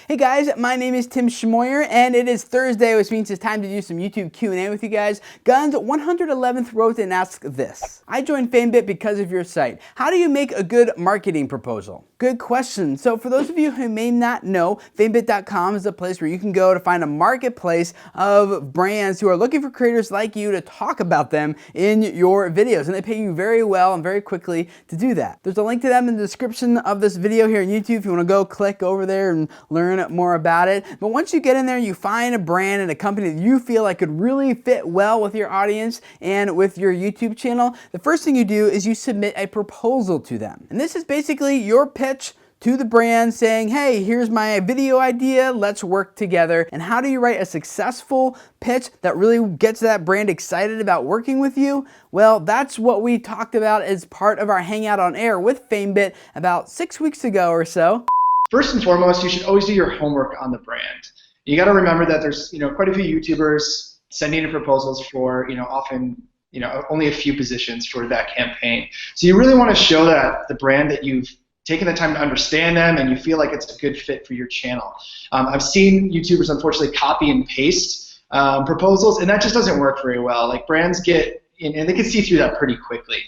Hey guys, my name is Tim Schmoyer and it is Thursday, which means it's time to do some YouTube Q&A with you guys. Guns 111th wrote and asked this. I joined FameBit because of your site. How do you make a good marketing proposal? Good question. So for those of you who may not know, FameBit.com is a place where you can go to find a marketplace of brands who are looking for creators like you to talk about them in your videos. And they pay you very well and very quickly to do that. There's a link to them in the description of this video here on YouTube if you want to go click over there and learn more about it. But once you get in there, you find a brand and a company that you feel like could really fit well with your audience and with your YouTube channel. The first thing you do is you submit a proposal to them. And this is basically your pitch to the brand saying, hey, here's my video idea, let's work together. And how do you write a successful pitch that really gets that brand excited about working with you? Well, that's what we talked about as part of our Hangout on Air with FameBit about 6 weeks ago or so. First and foremost, you should always do your homework on the brand. You got to remember that there's quite a few YouTubers sending in proposals for often only a few positions for that campaign. So you really want to show that the brand that you've taken the time to understand them and you feel like it's a good fit for your channel. I've seen YouTubers unfortunately copy and paste proposals, and that just doesn't work very well. Like brands get and they can see through that pretty quickly.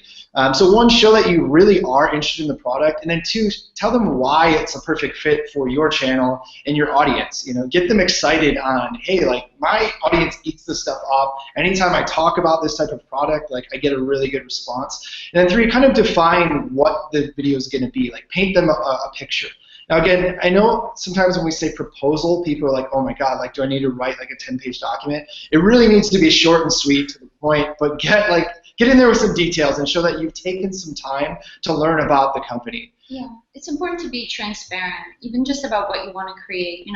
So one, show that you really are interested in the product, and then two, tell them why it's a perfect fit for your channel and your audience. Get them excited on, hey, like my audience eats this stuff up. Anytime I talk about this type of product, like I get a really good response. And then three, kind of define what the video is going to be. Like paint them a picture. Now again, I know sometimes when we say proposal, people are like, oh my god, like do I need to write like a 10-page document? It really needs to be short and sweet to the point, but get in there with some details and show that you've taken some time to learn about the company. Yeah, it's important to be transparent, even just about what you want to create.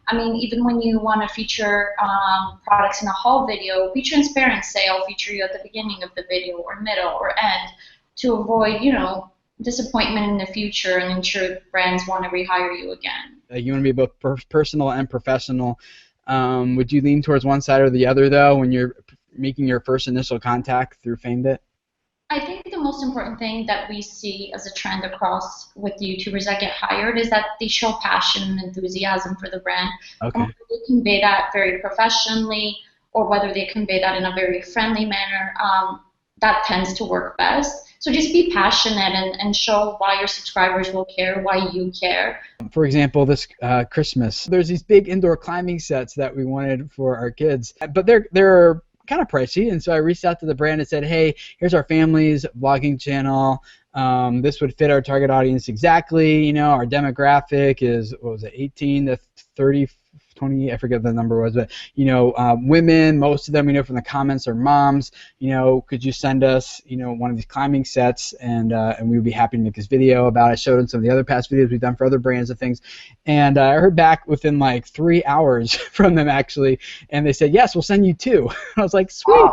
I mean, even when you want to feature products in a haul video, be transparent. Say, I'll feature you at the beginning of the video or middle or end to avoid, disappointment in the future and ensure brands want to rehire you again. You want to be both personal and professional. Would you lean towards one side or the other, though, when you're making your first initial contact through FameBit? I think the most important thing that we see as a trend across with the YouTubers that get hired is that they show passion and enthusiasm for the brand. Okay. Whether they convey that very professionally or whether they convey that in a very friendly manner, that tends to work best. So just be passionate and show why your subscribers will care, why you care. For example, this Christmas, there's these big indoor climbing sets that we wanted for our kids, but they're kind of pricey, and so I reached out to the brand and said, hey, here's our family's vlogging channel. This would fit our target audience exactly. Our demographic is, 18 to 30, 20, I forget what the number was, but women, most of them, from the comments are moms. Could you send us, one of these climbing sets, and we would be happy to make this video about it. I showed them some of the other past videos we've done for other brands and things, and I heard back within like 3 hours from them actually, and they said, yes, we'll send you 2. I was like, sweet,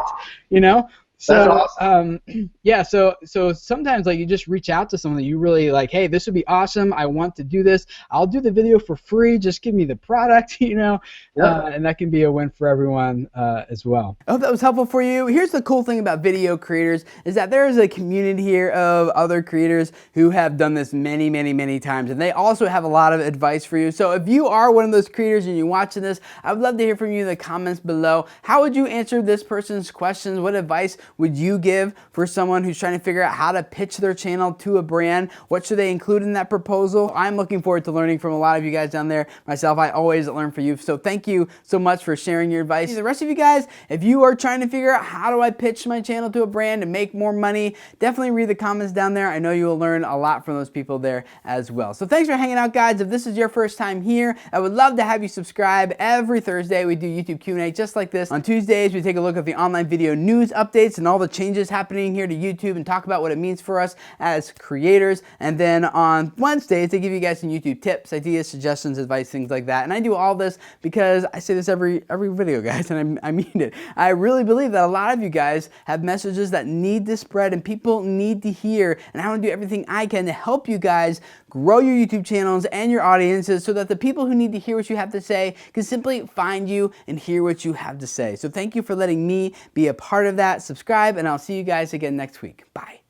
So awesome. Yeah, so sometimes like you just reach out to someone that you really like, hey, this would be awesome, I want to do this, I'll do the video for free, just give me the product, and that can be a win for everyone as well. I hope that was helpful for you. Here's the cool thing about video creators is that there is a community here of other creators who have done this many, many, many times, and they also have a lot of advice for you. So if you are one of those creators and you're watching this, I would love to hear from you in the comments below. How would you answer this person's questions? What advice would you give for someone who's trying to figure out how to pitch their channel to a brand? What should they include in that proposal? I'm looking forward to learning from a lot of you guys down there. Myself, I always learn from you. So thank you so much for sharing your advice. The rest of you guys, if you are trying to figure out how do I pitch my channel to a brand and make more money, definitely read the comments down there. I know you will learn a lot from those people there as well. So thanks for hanging out, guys. If this is your first time here, I would love to have you subscribe. Every Thursday, we do YouTube Q&A just like this. On Tuesdays, we take a look at the online video news updates and all the changes happening here to YouTube and talk about what it means for us as creators. And then on Wednesdays, they give you guys some YouTube tips, ideas, suggestions, advice, things like that. And I do all this because I say this every video, guys, and I mean it. I really believe that a lot of you guys have messages that need to spread and people need to hear, and I want to do everything I can to help you guys grow your YouTube channels and your audiences so that the people who need to hear what you have to say can simply find you and hear what you have to say. So thank you for letting me be a part of that. Subscribe, and I'll see you guys again next week. Bye.